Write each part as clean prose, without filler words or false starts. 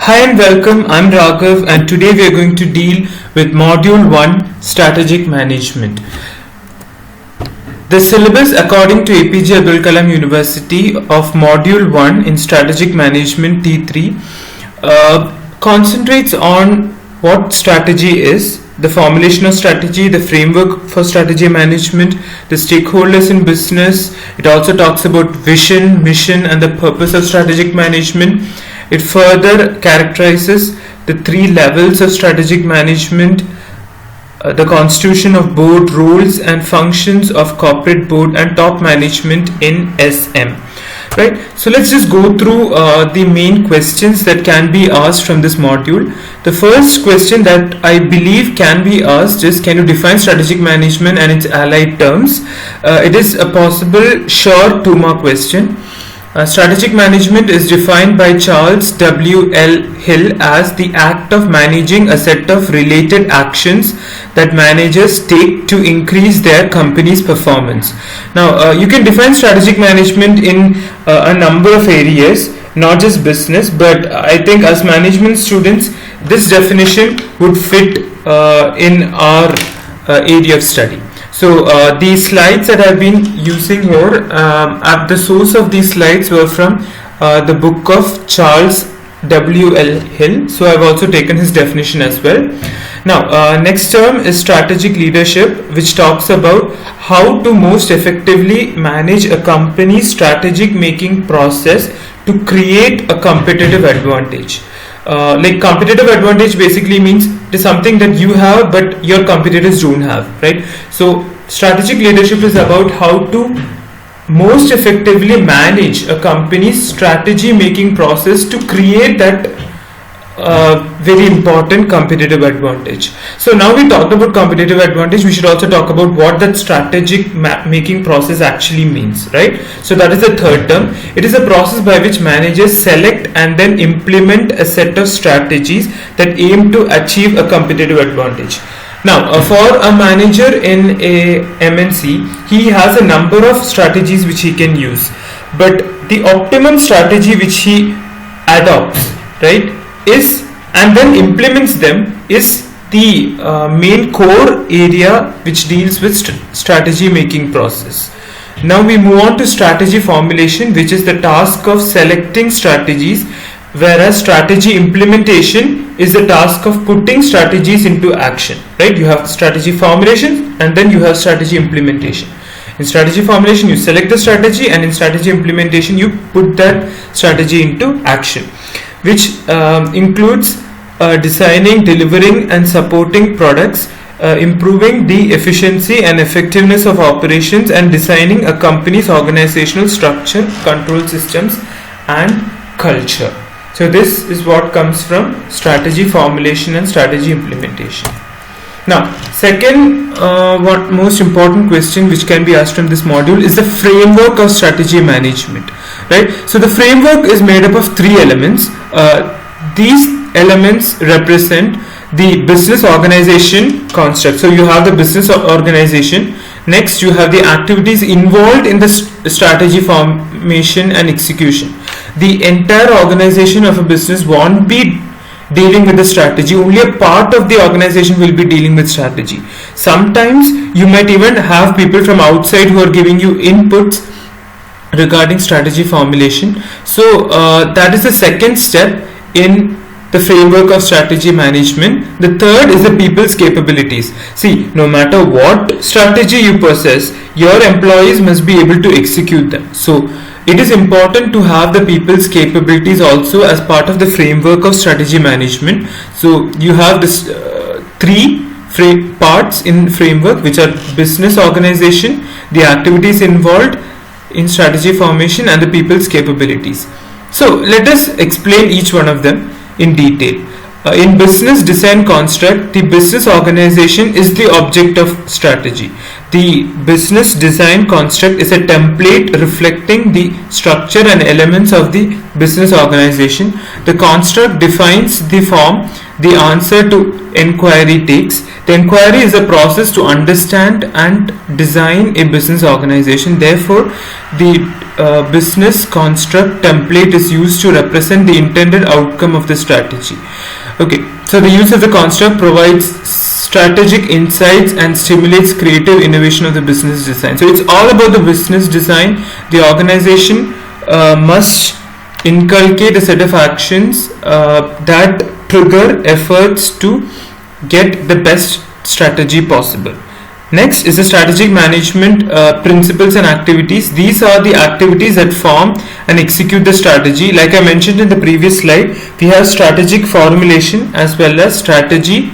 Hi and welcome, I'm Raghav and today we are going to deal with Module 1 Strategic Management. The syllabus according to APJ Abdul Kalam University of Module 1 in Strategic Management T3 concentrates on what strategy is, the formulation of strategy, the framework for strategy management, the stakeholders in business. It also talks about vision, mission and the purpose of strategic management. It further characterizes the three levels of strategic management, the constitution of board, roles and functions of corporate board and top management in SM. Right, so let's just go through the main questions that can be asked from this module. The first question that I believe can be asked is, can you define strategic management and its allied terms? It is a possible short 2-mark question. Strategic management is defined by Charles W. L. Hill as the act of managing a set of related actions that managers take to increase their company's performance. Now, you can define strategic management in a number of areas, not just business, but I think as management students, this definition would fit in our area of study. So these slides that I've been using here, at the source of these slides were from the book of Charles W. L. Hill. So I've also taken his definition as well. Now, next term is strategic leadership, which talks about how to most effectively manage a company's strategic making process to create a competitive advantage. Like competitive advantage basically means it is something that you have but your competitors don't have, right? So strategic leadership is about how to most effectively manage a company's strategy making process to create that very important competitive advantage. So now we talked about competitive advantage, we should also talk about what that strategic making process actually means, right? So that is the third term. It is a process by which managers select and then implement a set of strategies that aim to achieve a competitive advantage. Now, for a manager in a MNC, he has a number of strategies which he can use, but the optimum strategy which he adopts, right, is and then implements them is the main core area which deals with strategy making process. Now we move on to strategy formulation, which is the task of selecting strategies, whereas strategy implementation is the task of putting strategies into action, right? You have strategy formulation and then you have strategy implementation. In strategy formulation you select the strategy, and in strategy implementation you put that strategy into action, which includes designing, delivering and supporting products, improving the efficiency and effectiveness of operations, and designing a company's organizational structure, control systems and culture. So this is what comes from strategy formulation and strategy implementation. Now, second what most important question which can be asked from this module is the framework of strategy management, right? So the framework is made up of 3 elements. These elements represent the business organization construct. So you have the business organization. Next, you have the activities involved in the strategy formation and execution. The entire organization of a business won't be dealing with the strategy, only a part of the organization will be dealing with strategy. Sometimes you might even have people from outside who are giving you inputs regarding strategy formulation. So that is the second step in the framework of strategy management. The third is the people's capabilities. See, no matter what strategy you possess, your employees must be able to execute them. So it is important to have the people's capabilities also as part of the framework of strategy management. So you have this 3 parts in framework, which are business organization, the activities involved in strategy formation and the people's capabilities. So let us explain each one of them in detail. In business design construct, the business organization is the object of strategy. The business design construct is a template reflecting the structure and elements of the business organization. The construct defines the form the answer to inquiry takes. The inquiry is a process to understand and design a business organization. Therefore, the business construct template is used to represent the intended outcome of the strategy. Okay, so the use of the construct provides strategic insights and stimulates creative innovation of the business design. So it's all about the business design. The organization must inculcate a set of actions that trigger efforts to get the best strategy possible. Next is the strategic management principles and activities. These are the activities that form and execute the strategy. Like I mentioned in the previous slide, we have strategic formulation as well as strategy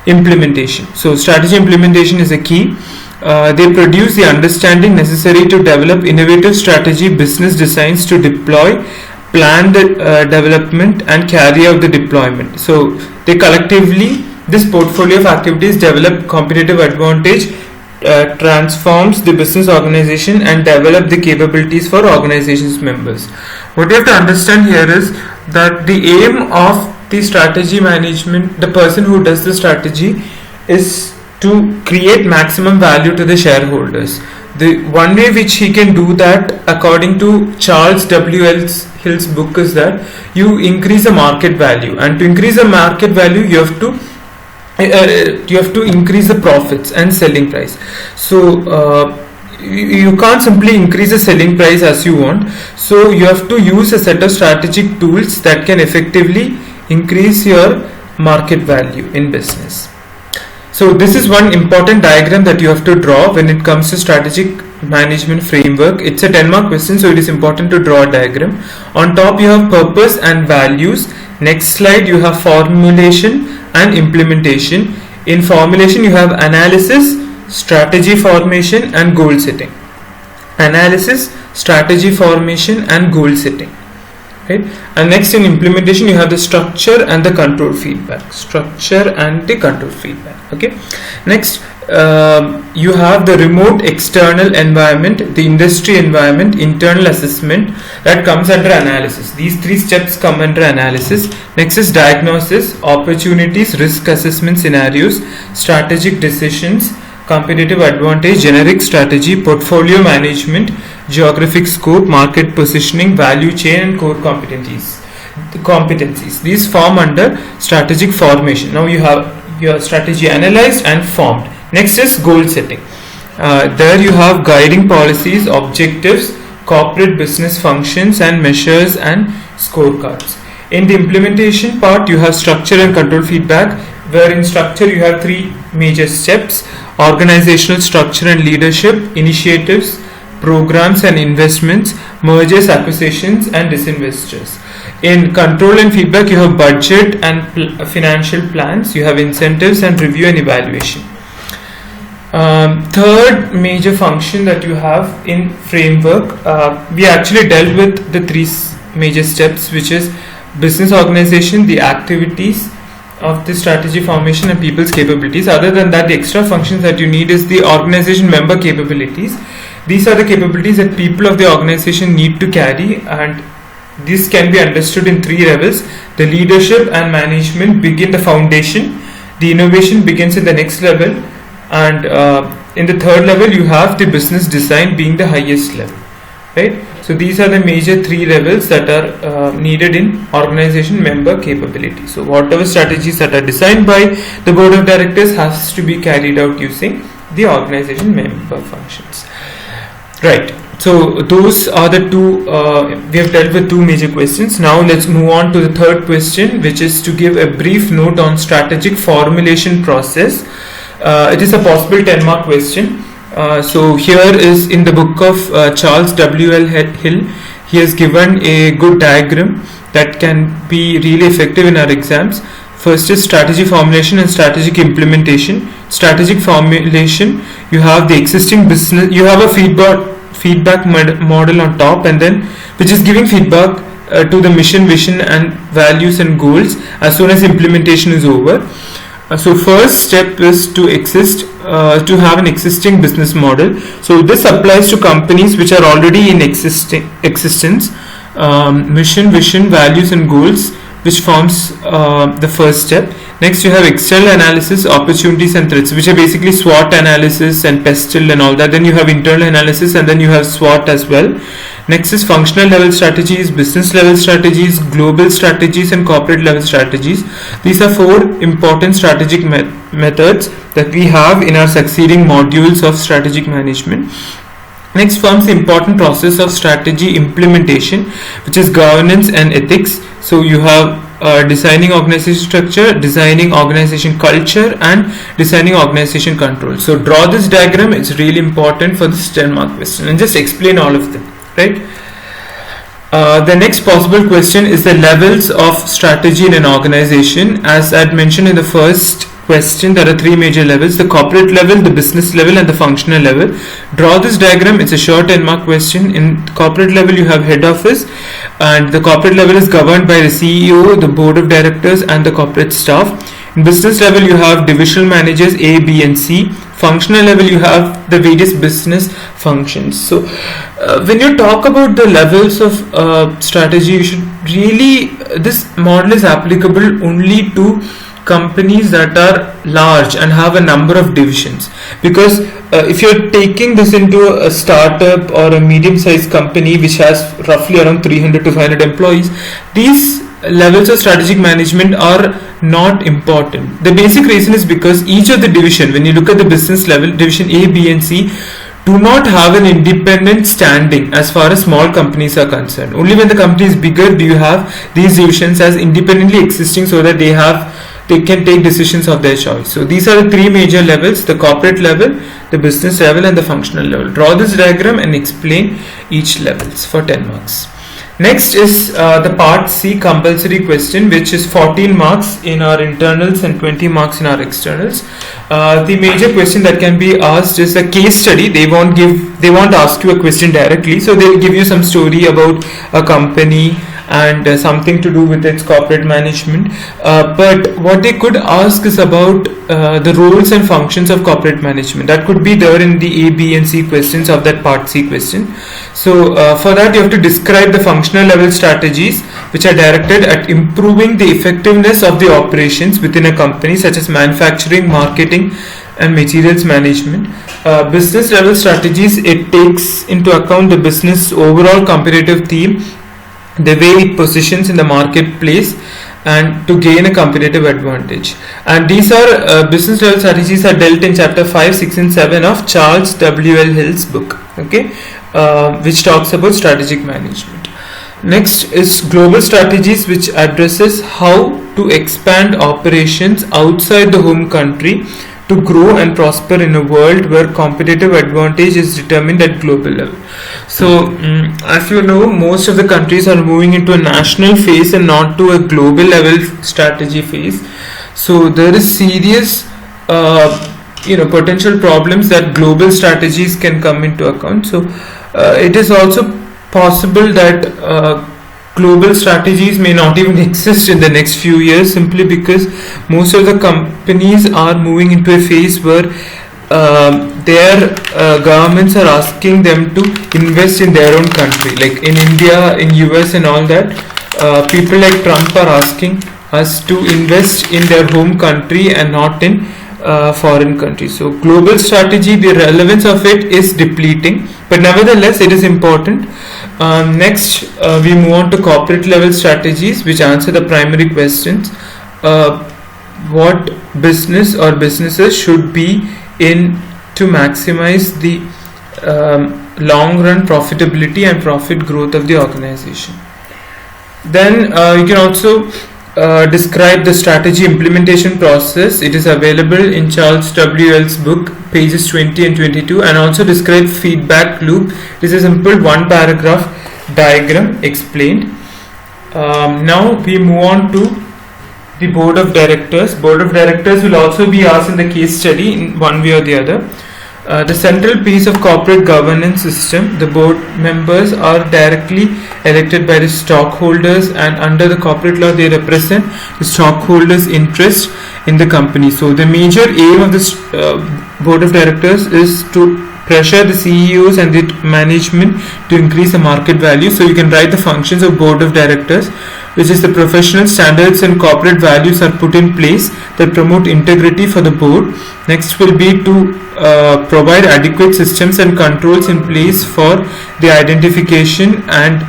implementation. So strategy implementation is a key. They produce the understanding necessary to develop innovative strategy business designs to deploy, plan the development and carry out the deployment. So they collectively, this portfolio of activities develop competitive advantage, transforms the business organization and develop the capabilities for organization's members. What you have to understand here is that the aim of the strategy management, the person who does the strategy, is to create maximum value to the shareholders. The one way which he can do that, according to Charles W.L. Hill's book, is that you increase the market value, and to increase the market value you have to increase the profits and selling price. So you can't simply increase the selling price as you want, so you have to use a set of strategic tools that can effectively increase your market value in business. So this is one important diagram that you have to draw when it comes to strategic management framework. It's a 10-mark question, so it is important to draw a diagram. On top you have purpose and values. Next slide you have formulation and implementation. In formulation you have analysis, strategy formation and goal setting. Analysis, strategy formation and goal setting. Right? And next in implementation you have the structure and the control feedback. Structure and the control feedback. Okay. Next you have the remote external environment, the industry environment, internal assessment, that comes under analysis. These three steps come under analysis. Next is diagnosis, opportunities, risk assessment scenarios, strategic decisions, competitive advantage, generic strategy, portfolio management, geographic scope, market positioning, value chain and core competencies. These form under strategic formation. Now you have your strategy analyzed and formed. Next is goal setting. There you have guiding policies, objectives, corporate business functions and measures and scorecards. In the implementation part you have structure and control feedback, where in structure you have three major steps: organizational structure and leadership, initiatives, programs and investments, mergers, acquisitions and disinvestors. In control and feedback you have budget and financial plans, you have incentives and review and evaluation. Third major function that you have in framework, we actually dealt with the three major steps, which is business organization, the activities of the strategy formation and people's capabilities. Other than that, the extra functions that you need is the organization member capabilities. These are the capabilities that people of the organization need to carry, and this can be understood in three levels. The leadership and management begin the foundation, the innovation begins in the next level, and in the third level you have the business design being the highest level, right? So these are the major three levels that are needed in organization member capability. So whatever strategies that are designed by the board of directors has to be carried out using the organization member functions, right? So those are the two, we have dealt with two major questions. Now let's move on to the third question, which is to give a brief note on strategic formulation process. It is a possible 10-mark question. So here is in the book of Charles W.L. Hill. He has given a good diagram that can be really effective in our exams. First is strategy formulation and strategic implementation. Strategic formulation, you have the existing business, you have a feedback model on top, and then which is giving feedback to the mission, vision and values and goals as soon as implementation is over. So first step is to have an existing business model. So this applies to companies which are already in existence. Mission, vision, values, and goals, which forms the first step. Next, you have external analysis, opportunities and threats, which are basically SWOT analysis and PESTEL and all that. Then you have internal analysis, and then you have SWOT as well. Next is functional level strategies, business level strategies, global strategies, and corporate level strategies. These are four important strategic methods that we have in our succeeding modules of strategic management. Next forms the important process of strategy implementation, which is governance and ethics. So you have designing organization structure, designing organization culture, and designing organization control. So draw this diagram. It's really important for this 10-mark question, and just explain all of them, right? The next possible question is the levels of strategy in an organization. As I had mentioned in the first question, there are three major levels: the corporate level, the business level, and the functional level. Draw this diagram. It's a short 10-mark question. In corporate level, you have head office, and the corporate level is governed by the CEO, the board of directors, and the corporate staff. In business level, you have divisional managers A, B, and C. Functional level, you have the various business functions. So when you talk about the levels of strategy, you should really, this model is applicable only to companies that are large and have a number of divisions, because if you're taking this into a startup or a medium-sized company which has roughly around 300 to 500 employees, these levels of strategic management are not important. The basic reason is because each of the division, when you look at the business level, division A, B, and C do not have an independent standing as far as small companies are concerned. Only when the company is bigger do you have these divisions as independently existing, so that they can take decisions of their choice. So these are the three major levels: the corporate level, the business level, and the functional level. Draw this diagram and explain each levels for 10 marks. Next is the part C compulsory question, which is 14 marks in our internals and 20 marks in our externals. The major question that can be asked is a case study. They won't ask you a question directly, so they'll give you some story about a company and something to do with its corporate management, but what they could ask is about the roles and functions of corporate management. That could be there in the A, B, and C questions of that part C question. So for that you have to describe the functional level strategies which are directed at improving the effectiveness of the operations within a company, such as manufacturing, marketing, and materials management. Business level strategies, it takes into account the business overall competitive theme, the way it positions in the marketplace, and to gain a competitive advantage. And these are business level strategies are dealt in chapter 5, 6, and 7 of Charles W.L. Hill's book, okay, which talks about strategic management. Next is global strategies, which addresses how to expand operations outside the home country to grow and prosper in a world where competitive advantage is determined at global level. So as you know, most of the countries are moving into a national phase and not to a global level strategy phase. So there is serious potential problems that global strategies can come into account. So it is also possible that global strategies may not even exist in the next few years, simply because most of the companies are moving into a phase where their governments are asking them to invest in their own country. Like in India, in US and all that, people like Trump are asking us to invest in their home country and not in foreign countries. So global strategy, the relevance of it is depleting, but nevertheless it is important. Next we move on to corporate level strategies, which answer the primary questions: what business or businesses should be in to maximize the long run profitability and profit growth of the organization. Then you can also describe the strategy implementation process. It is available in Charles W.L.'s book, pages 20 and 22, and also describe feedback loop. This is a simple one paragraph diagram explained. Now we move on to the board of directors. Board of directors will also be asked in the case study in one way or the other. The central piece of corporate governance system, the board members are directly elected by the stockholders, and under the corporate law they represent the stockholders' interest in the company. So the major aim of this board of directors is to pressure the CEOs and the management to increase the market value. So you can write the functions of board of directors, which is the professional standards and corporate values are put in place that promote integrity for the board. Next will be to provide adequate systems and controls in place for the identification and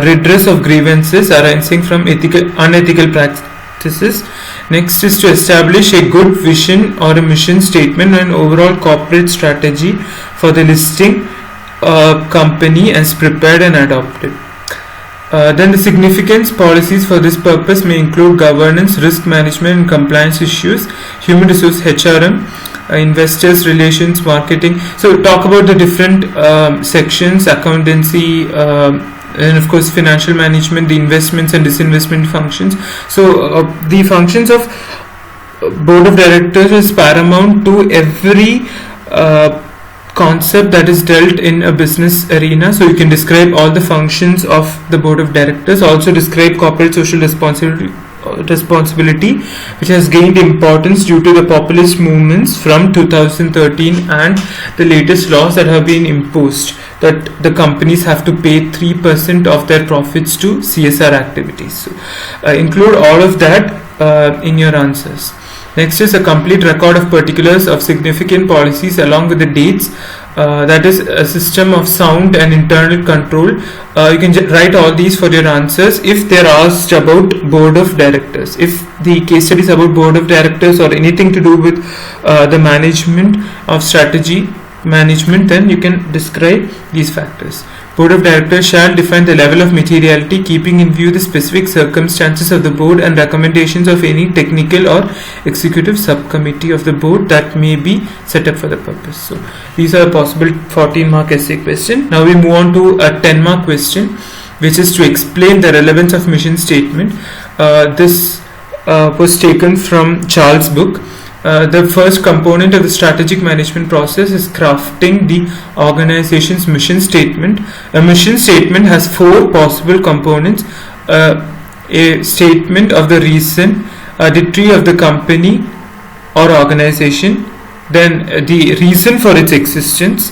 redress of grievances arising from unethical practices. Next is to establish a good vision or a mission statement and overall corporate strategy for the listing company as prepared and adopted. Then the significance policies for this purpose may include governance, risk management and compliance issues, human resource HRM, investors relations, marketing. So talk about the different sections, accountancy, and of course financial management, the investments and disinvestment functions. So the functions of board of directors is paramount to every concept that is dealt in a business arena. So you can describe all the functions of the board of directors, also describe corporate social responsibility, which has gained importance due to the populist movements from 2013 and the latest laws that have been imposed, that the companies have to pay 3% of their profits to CSR activities. So include all of that in your answers. Next is a complete record of particulars of significant policies along with the dates. That is a system of sound and internal control. You can write all these for your answers if they are asked about board of directors. If the case study is about board of directors or anything to do with the management of strategy management, then you can describe these factors. Board of directors shall define the level of materiality, keeping in view the specific circumstances of the board and recommendations of any technical or executive subcommittee of the board that may be set up for the purpose. So these are a possible 14-mark essay question. Now we move on to a 10-mark question, which is to explain the relevance of mission statement. This was taken from Charles' book. The first component of the strategic management process is crafting the organization's mission statement. A mission statement has 4 possible components: a statement of the reason, the tree of the company or organization, then the reason for its existence,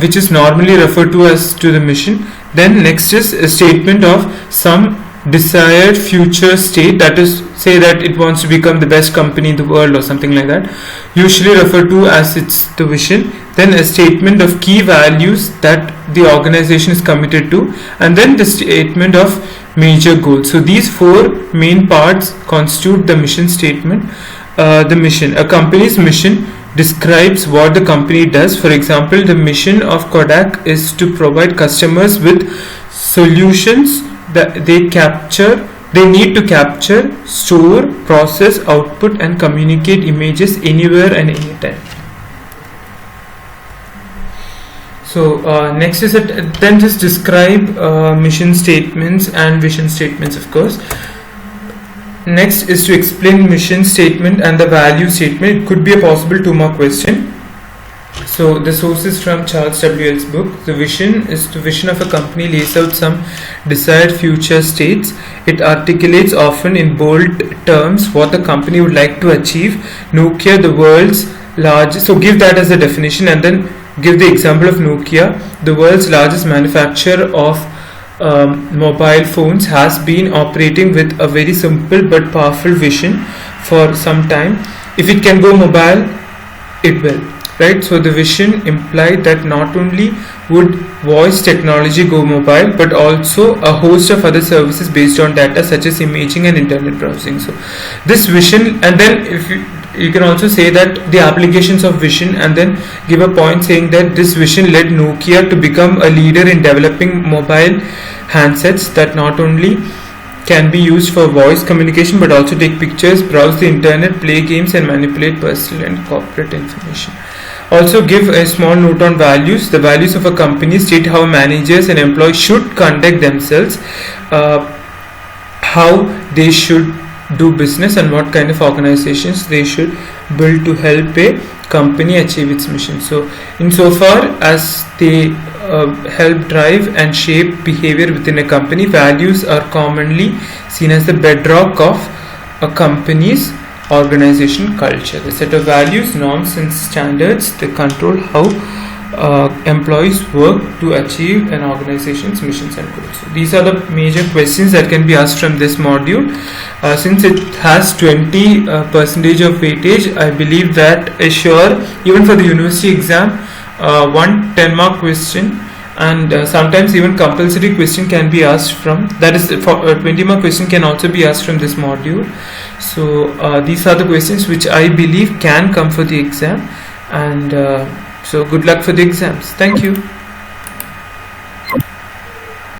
which is normally referred to as to the mission. Then next is a statement of some desired future state, that is, say that it wants to become the best company in the world or something like that, usually referred to as its the vision. Then a statement of key values that the organization is committed to, and then the statement of major goals. So these 4 main parts constitute the mission statement. The mission, a company's mission describes what the company does. For example, the mission of Kodak is to provide customers with solutions that they need to capture, store, process, output and communicate images anywhere and anytime. So next is then just describe mission statements and vision statements, of course. Next is to explain mission statement and the value statement. It could be a possible 2-mark question. So the source is from Charles W.L.'s book. The vision is the vision of a company lays out some desired future states. It articulates often in bold terms what the company would like to achieve. Nokia, the world's largest, so give that as a definition and then give the example of Nokia, the world's largest manufacturer of mobile phones, has been operating with a very simple but powerful vision for some time. If it can go mobile, it will. Right, so the vision implied that not only would voice technology go mobile, but also a host of other services based on data such as imaging and internet browsing. So this vision, and then if you can also say that the applications of vision, and then give a point saying that this vision led Nokia to become a leader in developing mobile handsets that not only can be used for voice communication but also take pictures, browse the internet, play games and manipulate personal and corporate information. Also give a small note on values. The values of a company state how managers and employees should conduct themselves, how they should do business and what kind of organizations they should build to help a company achieve its mission. So insofar as they help drive and shape behavior within a company, values are commonly seen as the bedrock of a company's organization culture. The set of values, norms and standards, they control how employees work to achieve an organization's missions and goals. So these are the major questions that can be asked from this module. Since it has 20% of weightage, I believe that is sure even for the university exam, one 10-mark question and sometimes even compulsory question can be asked from, that is for 20-mark question can also be asked from this module. So these are the questions which I believe can come for the exam, and so good luck for the exams. Thank you.